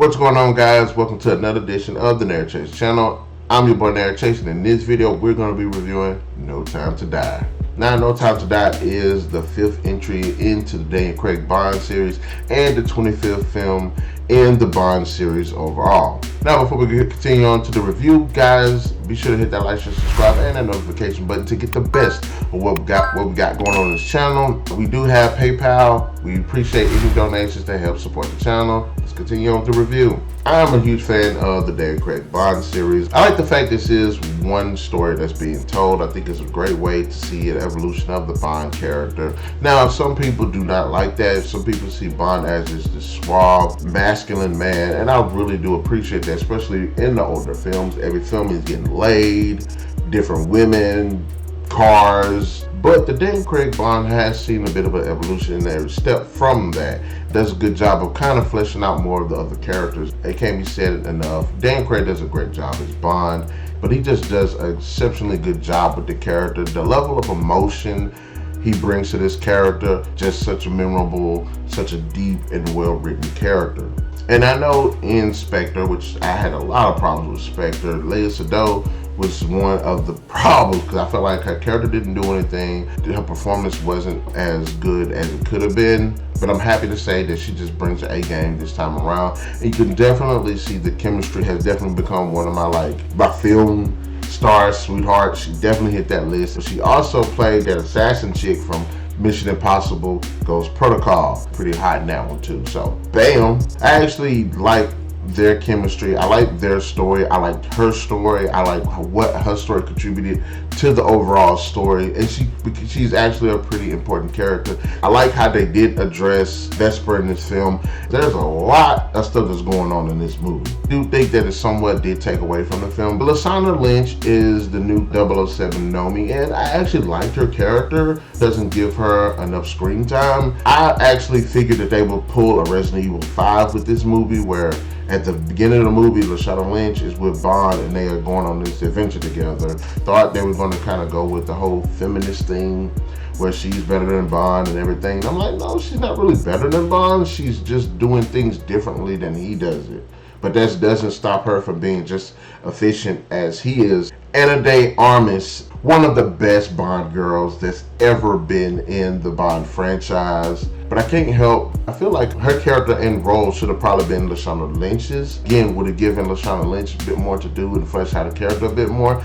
What's going on, guys? Welcome to another edition of the Narik Chase channel. I'm your boy Narik Chase, and in this video we're going to be reviewing No Time to Die. Now, No Time to Die is the 5th entry into the Daniel Craig Bond series and the 25th film in the Bond series overall. Now, before we continue on to the review, guys, be sure to hit that like, share, subscribe, and that notification button to get the best of what we got going on this channel. We do have PayPal. We appreciate any donations that help support the channel. Let's continue on to review. I'm a huge fan of the Daniel Craig Bond series. I like the fact this is one story that's being told. I think it's a great way to see an evolution of the Bond character. Now, some people do not like that. Some people see Bond as just this suave, masculine man, and I really do appreciate that, especially in the older films. Every film is getting laid, different women, cars. But the Daniel Craig Bond has seen a bit of an evolution in every step from that. Does a good job of kind of fleshing out more of the other characters. It can't be said enough. Daniel Craig does a great job as Bond, but he just does an exceptionally good job with the character. The level of emotion he brings to this character, just such a memorable, such a deep and well-written character. And I know in Spectre, which I had a lot of problems with Spectre, Léa Seydoux was one of the problems because I felt like her character didn't do anything. Her performance wasn't as good as it could have been. But I'm happy to say that she just brings an A game this time around. And you can definitely see the chemistry has definitely become one of my film stars, sweetheart. She definitely hit that list. She also played that assassin chick from Mission Impossible Ghost Protocol. Pretty hot in that one too. So, bam. I actually like their chemistry. I like their story. I liked her story. I like what her story contributed to the overall story, and she's actually a pretty important character. I like how they did address Vesper in this film. There's a lot of stuff that's going on in this movie. I do think that it somewhat did take away from the film. But Lassana Lynch is the new 007 Naomie, and I actually liked her character. Doesn't give her enough screen time. I actually figured that they would pull a Resident Evil 5 with this movie, where at the beginning of the movie, Lashana Lynch is with Bond and they are going on this adventure together. Thought they were going to kind of go with the whole feminist thing where she's better than Bond and everything. And I'm like, no, she's not really better than Bond. She's just doing things differently than he does it. But that doesn't stop her from being just efficient as he is. Armas, one of the best Bond girls that's ever been in the Bond franchise. But I can't help, I feel like her character and role should have probably been Lashana Lynch's. Again, would have given Lashana Lynch a bit more to do and flesh out the character a bit more.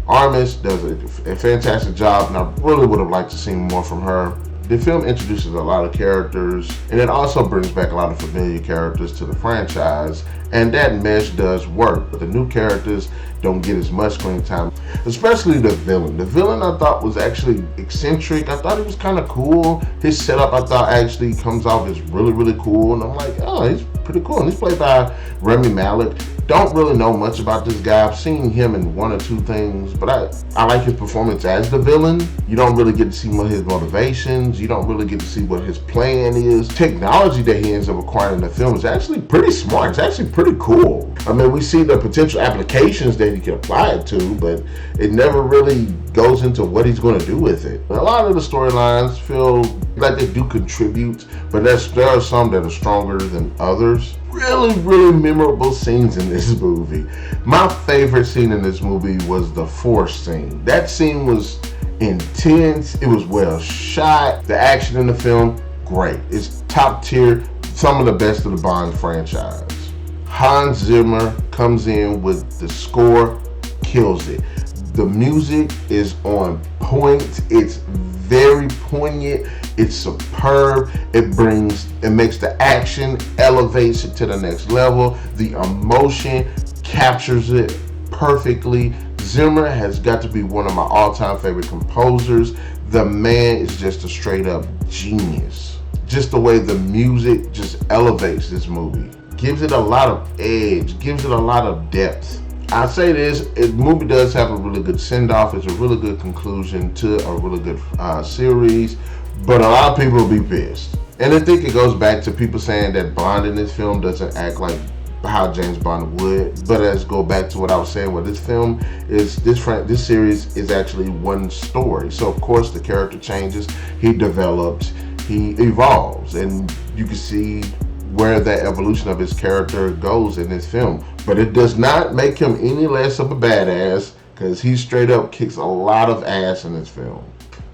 Armas does a fantastic job, and I really would have liked to see more from her. The film introduces a lot of characters, and it also brings back a lot of familiar characters to the franchise, and that mesh does work. But the new characters don't get as much screen time, especially the villain. The villain I thought was actually eccentric. I thought he was kind of cool. His setup I thought actually comes off as really, really cool, and I'm like, oh, he's pretty cool. And he's played by Rami Malek. Don't really know much about this guy. I've seen him in one or two things, but I like his performance as the villain. You don't really get to see what his motivations. You don't really get to see what his plan is. Technology that he ends up acquiring in the film is actually pretty smart. It's actually pretty cool. I mean, we see the potential applications that he can apply it to, but it never really goes into what he's going to do with it. A lot of the storylines feel like they do contribute, but there are some that are stronger than others. Really, really memorable scenes in this movie. My favorite scene in this movie was the force scene. That scene was intense. It was well shot. The action in the film, great. It's top tier. Some of the best of the Bond franchise. Hans Zimmer comes in with the score, kills it. The music is on point. It's very poignant. It's superb. It makes the action, elevates it to the next level. The emotion captures it perfectly. Zimmer has got to be one of my all-time favorite composers. The man is just a straight up genius. Just the way the music just elevates this movie. Gives it a lot of edge, gives it a lot of depth. I say this, the movie does have a really good send-off. It's a really good conclusion to a really good series, but a lot of people will be pissed. And I think it goes back to people saying that Bond in this film doesn't act like how James Bond would. But let's go back to what I was saying, where this film is, this series is actually one story. So of course the character changes, he develops, he evolves, and you can see where the evolution of his character goes in this film. But it does not make him any less of a badass, because he straight up kicks a lot of ass in this film.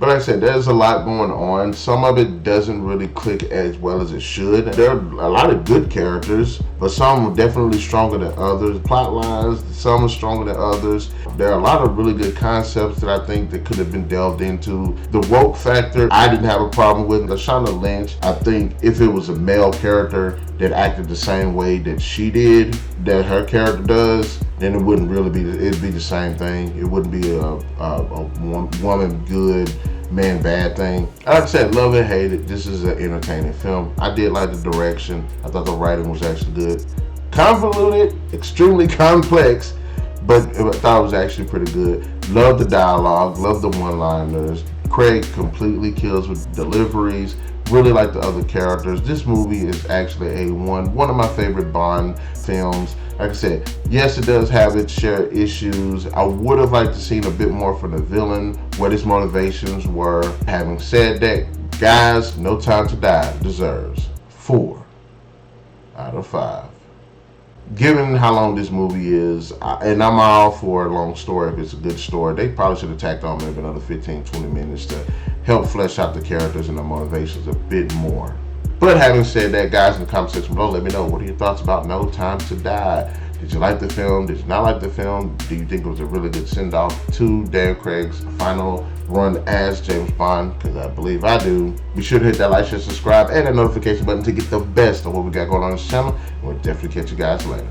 But like I said, there's a lot going on. Some of it doesn't really click as well as it should. There are a lot of good characters, but some are definitely stronger than others. Plot lines, some are stronger than others. There are a lot of really good concepts that I think that could have been delved into. The woke factor, I didn't have a problem with. Lashana Lynch, I think if it was a male character that acted the same way that she did, that her character does, then it wouldn't really be, it'd be the same thing. It wouldn't be a woman good, man bad thing. Like I said, love and hate it. This is an entertaining film. I did like the direction. I thought the writing was actually good. Convoluted, extremely complex, but I thought it was actually pretty good. Love the dialogue, love the one-liners. Craig completely kills with deliveries. Really like the other characters. This movie is actually one of my favorite Bond films. Like I said, yes, it does have its share of issues. I would have liked to seen a bit more from the villain, what his motivations were. Having said that, guys, No Time to Die deserves 4 out of 5. Given how long this movie is, and I'm all for a long story if it's a good story, they probably should have tacked on maybe another 15-20 minutes to help flesh out the characters and the motivations a bit more. But having said that, guys, in the comment section below, let me know, what are your thoughts about No Time to Die? Did you like the film? Did you not like the film? Do you think it was a really good send-off to Dan Craig's final run as James Bond? Because I believe I do. Be sure to hit that like, share, subscribe, and that notification button to get the best of what we got going on this channel. We'll definitely catch you guys later.